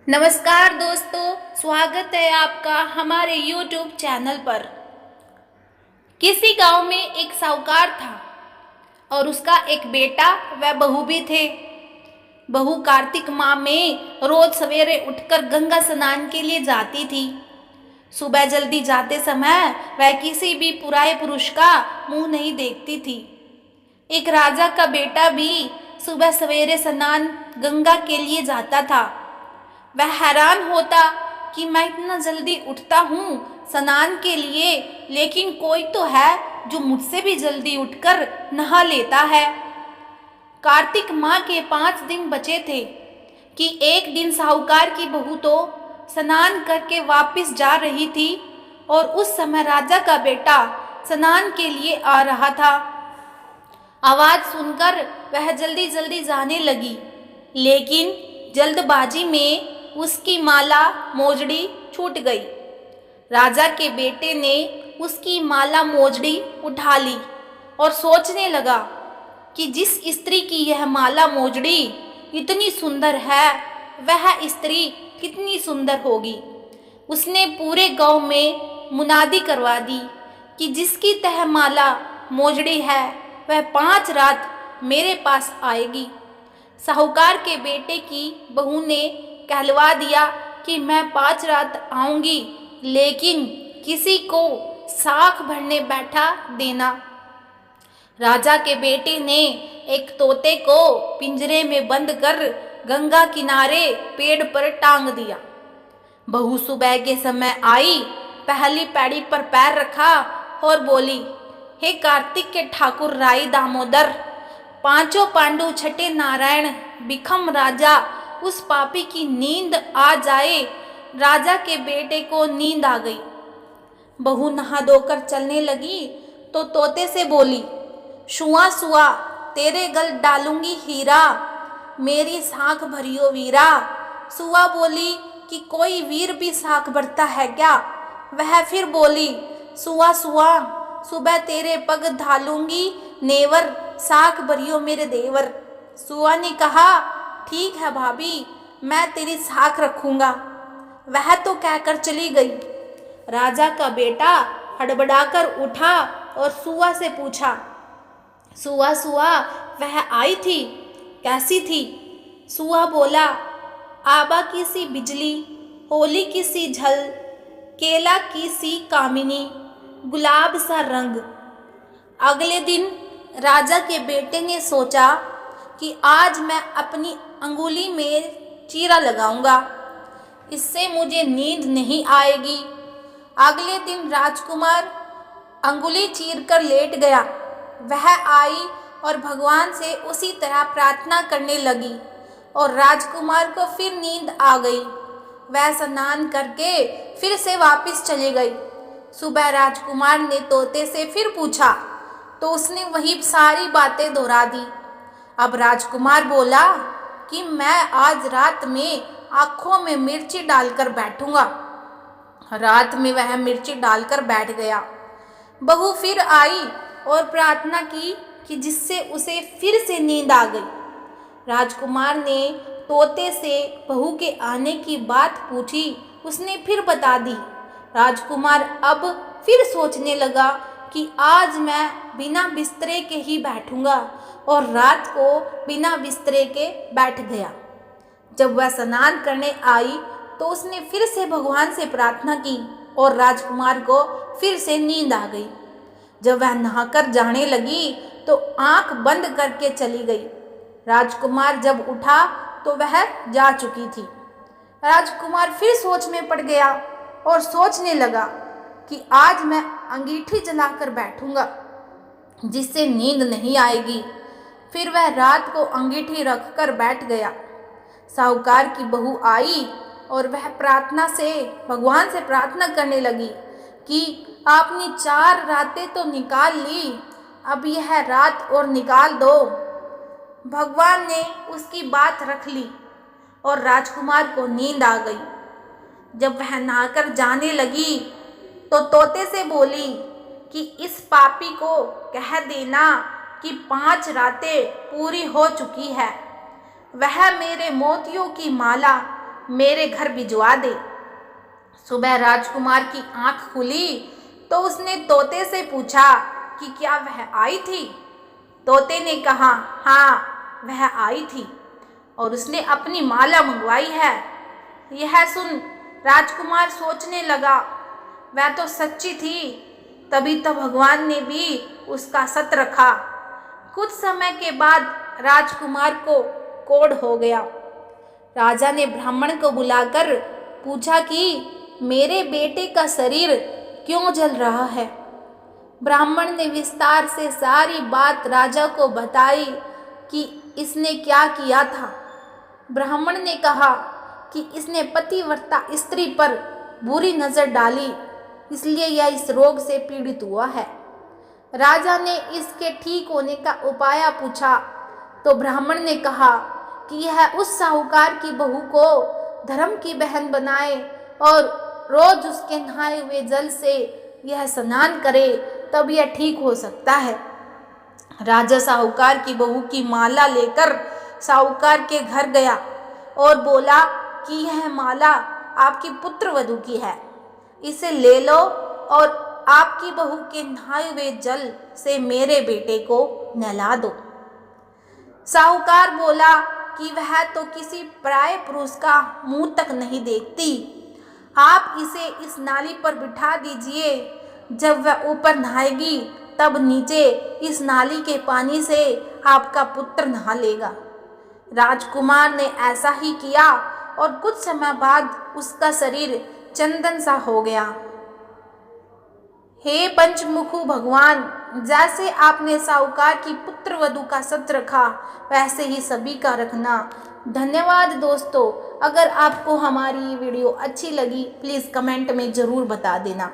नमस्कार दोस्तों, स्वागत है आपका हमारे YouTube चैनल पर। किसी गांव में एक साहूकार था और उसका एक बेटा व बहू भी थे। बहू कार्तिक माह में रोज सवेरे उठकर गंगा स्नान के लिए जाती थी। सुबह जल्दी जाते समय वह किसी भी पुराने पुरुष का मुंह नहीं देखती थी। एक राजा का बेटा भी सुबह सवेरे स्नान गंगा के लिए जाता था। वह हैरान होता कि मैं इतना जल्दी उठता हूँ स्नान के लिए, लेकिन कोई तो है जो मुझसे भी जल्दी उठकर नहा लेता है। कार्तिक माह के 5 दिन बचे थे कि एक दिन साहूकार की बहू तो स्नान करके वापस जा रही थी और उस समय राजा का बेटा स्नान के लिए आ रहा था। आवाज सुनकर वह जल्दी जल्दी जाने लगी, लेकिन जल्दबाजी में उसकी माला मोजड़ी छूट गई। राजा के बेटे ने उसकी माला मोजड़ी उठा ली और सोचने लगा कि जिस स्त्री की यह माला मोजड़ी इतनी सुंदर है, वह स्त्री कितनी सुंदर होगी। उसने पूरे गांव में मुनादी करवा दी कि जिसकी तह माला मोजड़ी है वह 5 रात मेरे पास आएगी। साहूकार के बेटे की बहू ने कहलवा दिया कि मैं 5 रात आऊंगी, लेकिन किसी को साख भरने बैठा देना। राजा के बेटे ने एक तोते को पिंजरे में बंद कर गंगा किनारे पेड़ पर टांग दिया। बहू सुबह के समय आई, पहली पैड़ी पर पैर रखा और बोली, हे कार्तिक के ठाकुर राई दामोदर, 5 पांडु छठे नारायण बिखम राजा, उस पापी की नींद आ जाए। राजा के बेटे को नींद आ गई। बहू नहा धोकर चलने लगी तो तोते से बोली, सुआ सुआ तेरे गल डालूंगी हीरा, मेरी साख भरियो वीरा। सुआ बोली कि कोई वीर भी साख भरता है क्या? वह फिर बोली, सुआ सुआ सुबह तेरे पग धालूंगी नेवर, साख भरियो मेरे देवर। सुआ ने कहा, ठीक है भाभी, मैं तेरी साख रखूंगा। वह तो कहकर चली गई। राजा का बेटा हड़बड़ाकर उठा और सुआ से पूछा, सुआ सुआ वह आई थी, कैसी थी? सुआ बोला, आबा की सी बिजली, होली की सी झल, केला की सी कामिनी, गुलाब सा रंग। अगले दिन राजा के बेटे ने सोचा कि आज मैं अपनी अंगुली में चीरा लगाऊंगा, इससे मुझे नींद नहीं आएगी। अगले दिन राजकुमार अंगुली चीर कर लेट गया। वह आई और भगवान से उसी तरह प्रार्थना करने लगी और राजकुमार को फिर नींद आ गई। वह स्नान करके फिर से वापस चली गई। सुबह राजकुमार ने तोते से फिर पूछा तो उसने वही सारी बातें दोहरा दी। अब राजकुमार बोला कि मैं आज रात में आँखों में मिर्ची डालकर बैठूंगा। रात में वह मिर्ची डालकर बैठ गया। बहू फिर आई और प्रार्थना की कि जिससे उसे फिर से नींद आ गई। राजकुमार ने तोते से बहू के आने की बात पूछी, उसने फिर बता दी। राजकुमार अब फिर सोचने लगा कि आज मैं बिना बिस्तरे के ही बैठूंगा और रात को बिना बिस्तरे के बैठ गया। जब वह स्नान करने आई तो उसने फिर से भगवान से प्रार्थना की और राजकुमार को फिर से नींद आ गई। जब वह नहाकर जाने लगी तो आंख बंद करके चली गई। राजकुमार जब उठा तो वह जा चुकी थी। राजकुमार फिर सोच में पड़ गया और सोचने लगा कि आज मैं अंगीठी जलाकर बैठूंगा, जिससे नींद नहीं आएगी। फिर वह रात को अंगीठी रखकर बैठ गया। साहूकार की बहू आई और वह भगवान से प्रार्थना करने लगी कि आपने 4 रातें तो निकाल ली, अब यह रात और निकाल दो। भगवान ने उसकी बात रख ली और राजकुमार को नींद आ गई। जब वह नहाकर जाने लगी तो तोते से बोली कि इस पापी को कह देना कि 5 रातें पूरी हो चुकी है। वह मेरे मोतियों की माला मेरे घर भिजवा दे। सुबह राजकुमार की आंख खुली तो उसने तोते से पूछा कि क्या वह आई थी। तोते ने कहा, हाँ वह आई थी और उसने अपनी माला मंगवाई है। यह सुन राजकुमार सोचने लगा, वह तो सच्ची थी, तभी तो भगवान ने भी उसका सत रखा। कुछ समय के बाद राजकुमार को कोढ़ हो गया। राजा ने ब्राह्मण को बुलाकर पूछा कि मेरे बेटे का शरीर क्यों जल रहा है। ब्राह्मण ने विस्तार से सारी बात राजा को बताई कि इसने क्या किया था। ब्राह्मण ने कहा कि इसने पतिव्रता स्त्री पर बुरी नज़र डाली, इसलिए यह इस रोग से पीड़ित हुआ है। राजा ने इसके ठीक होने का उपाय पूछा तो ब्राह्मण ने कहा कि यह उस साहूकार की बहू को धर्म की बहन बनाए और रोज उसके नहाए हुए जल से यह स्नान करे, तब यह ठीक हो सकता है। राजा साहूकार की बहू की माला लेकर साहूकार के घर गया और बोला कि यह माला आपकी पुत्रवधू की है, इसे ले लो और आपकी बहू के नहाए हुए जल से मेरे बेटे को नहला दो। साहूकार बोला कि वह तो किसी पराये पुरुष का मुंह तक नहीं देखती, आप इसे इस नाली पर बिठा दीजिए, जब वह ऊपर नहाएगी तब नीचे इस नाली के पानी से आपका पुत्र नहा लेगा। राजकुमार ने ऐसा ही किया और कुछ समय बाद उसका शरीर चंदन सा हो गया। हे पंचमुखु भगवान, जैसे आपने साहूकार की पुत्रवधू का सत रखा, वैसे ही सभी का रखना। धन्यवाद दोस्तों। अगर आपको हमारी वीडियो अच्छी लगी प्लीज़ कमेंट में ज़रूर बता देना।